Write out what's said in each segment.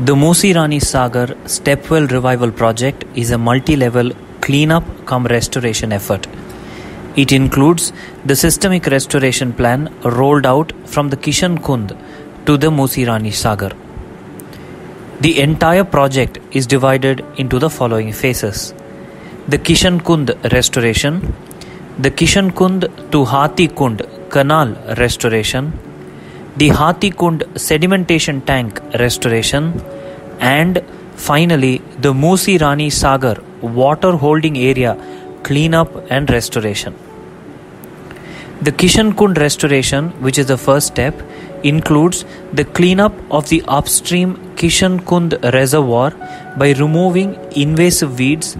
The Musi Rani Sagar Stepwell Revival Project is a multi-level cleanup cum restoration effort. It includes the systemic restoration plan rolled out from the Kishan Kund to the Musi Rani Sagar. The entire project is divided into the following phases: the Kishan Kund restoration, the Kishan Kund to Hathi Kund canal restoration, the Hathi Kund sedimentation tank restoration, and finally the Musi Rani Sagar water holding area cleanup and restoration. The Kishan Kund restoration, which is the first step, includes the cleanup of the upstream Kishan Kund reservoir by removing invasive weeds,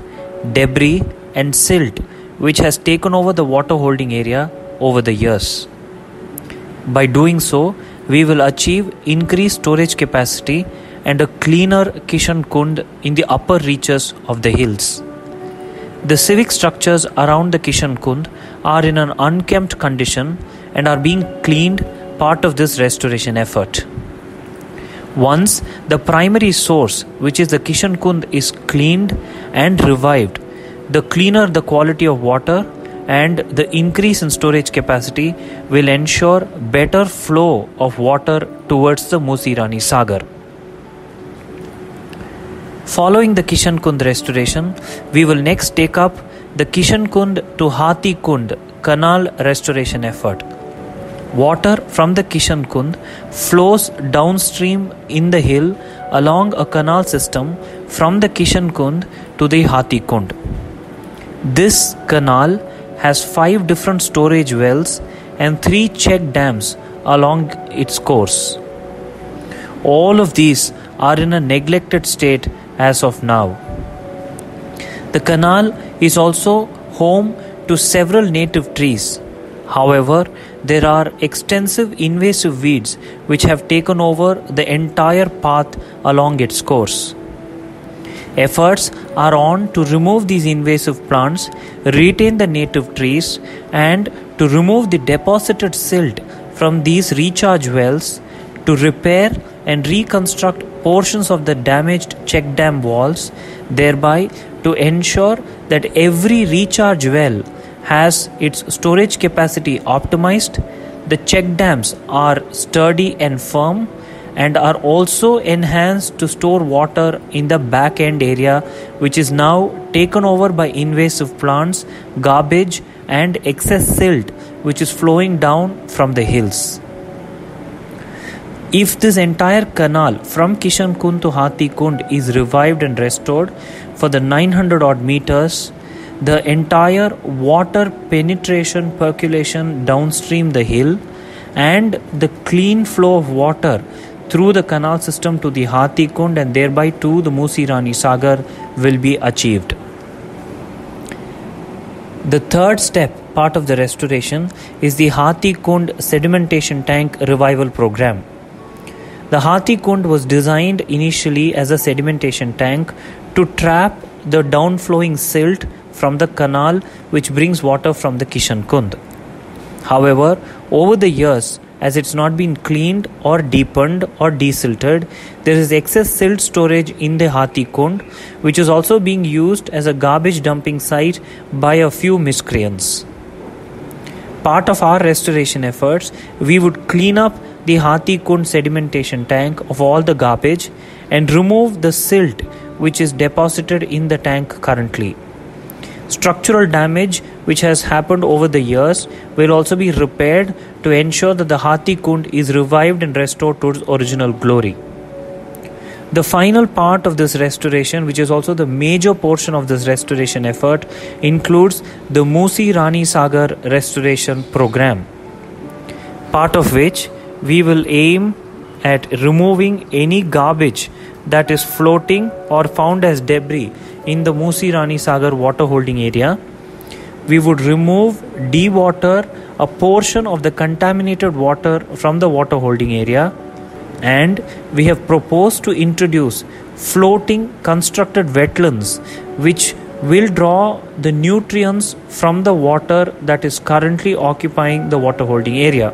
debris and silt which has taken over the water holding area over the years. By doing so, we will achieve increased storage capacity and a cleaner Kishan Kund in the upper reaches of the hills. The civic structures around the Kishan Kund are in an unkempt condition and are being cleaned, part of this restoration effort. Once the primary source, which is the Kishan Kund, is cleaned and revived, the cleaner the quality of water and the increase in storage capacity will ensure better flow of water towards the Musi Rani Sagar. Following the Kishan Kund restoration, we will next take up the Kishan Kund to Hathi Kund canal restoration effort. Water from the Kishan Kund flows downstream in the hill along a canal system from the Kishan Kund to the Hathi Kund. This canal has 5 different storage wells and 3 check dams along its course. All of these are in a neglected state as of now. The canal is also home to several native trees. However, there are extensive invasive weeds which have taken over the entire path along its course. Efforts are on to remove these invasive plants, retain the native trees, and to remove the deposited silt from these recharge wells, to repair and reconstruct portions of the damaged check dam walls, thereby to ensure that every recharge well has its storage capacity optimized, the check dams are sturdy and firm, and are also enhanced to store water in the back end area, which is now taken over by invasive plants, garbage and excess silt which is flowing down from the hills. If this entire canal from Kishan Kund to Hathi Kund is revived and restored for the 900 odd meters, the entire water penetration percolation downstream the hill and the clean flow of water through the canal system to the Hathi Kund and thereby to the Musi Rani Sagar will be achieved. The third step, part of the restoration, is the Hathi Kund sedimentation tank revival program. The Hathi Kund was designed initially as a sedimentation tank to trap the downflowing silt from the canal which brings water from the Kishan Kund. However, over the years, as it's not been cleaned or deepened or desilted, there is excess silt storage in the Hathi Kund, which is also being used as a garbage dumping site by a few miscreants. Part of our restoration efforts, we would clean up the Hathi Kund sedimentation tank of all the garbage and remove the silt which is deposited in the tank currently. Structural damage which has happened over the years will also be repaired to ensure that the Hathi Kund is revived and restored to its original glory. The final part of this restoration, which is also the major portion of this restoration effort, includes the Musi Rani Sagar restoration program, part of which we will aim at removing any garbage that is floating or found as debris in the Musi Rani Sagar water holding area. We would remove, dewater a portion of the contaminated water from the water holding area, and we have proposed to introduce floating constructed wetlands which will draw the nutrients from the water that is currently occupying the water holding area.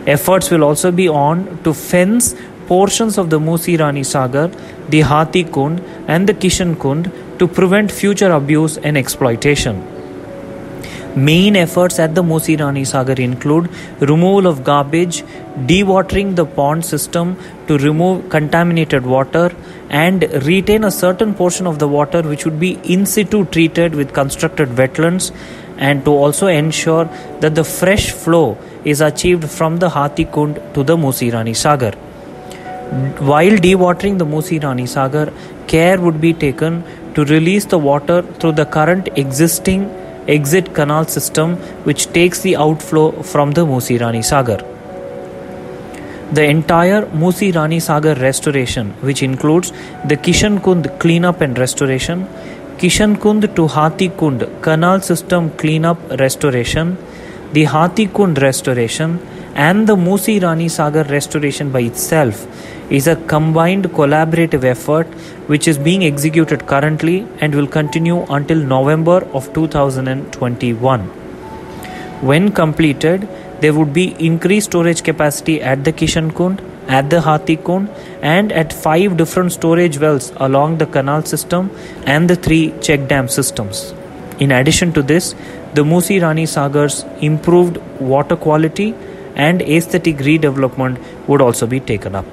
Efforts will also be on to fence portions of the Musi Rani Sagar, the Hathi Kund and the Kishan Kund to prevent future abuse and exploitation. Main efforts at the Musi Rani Sagar include removal of garbage, dewatering the pond system to remove contaminated water, and retain a certain portion of the water which would be in situ treated with constructed wetlands, and to also ensure that the fresh flow is achieved from the Hathi Kund to the Musi Rani Sagar. While dewatering the Musi Rani Sagar, care would be taken to release the water through the current existing exit canal system which takes the outflow from the Musi Rani Sagar. The entire Musi Rani Sagar restoration, which includes the Kishan Kund cleanup and restoration, Kishan Kund to Hathi Kund canal system cleanup restoration, the Hathi Kund restoration and the Musi Rani Sagar restoration by itself is a combined collaborative effort which is being executed currently and will continue until November of 2021. When completed, there would be increased storage capacity at the Kishan Kund, at the Hathi Kund and at 5 different storage wells along the canal system and the 3 check dam systems. In addition to this, the Musi Rani Sagar's improved water quality and aesthetic redevelopment would also be taken up.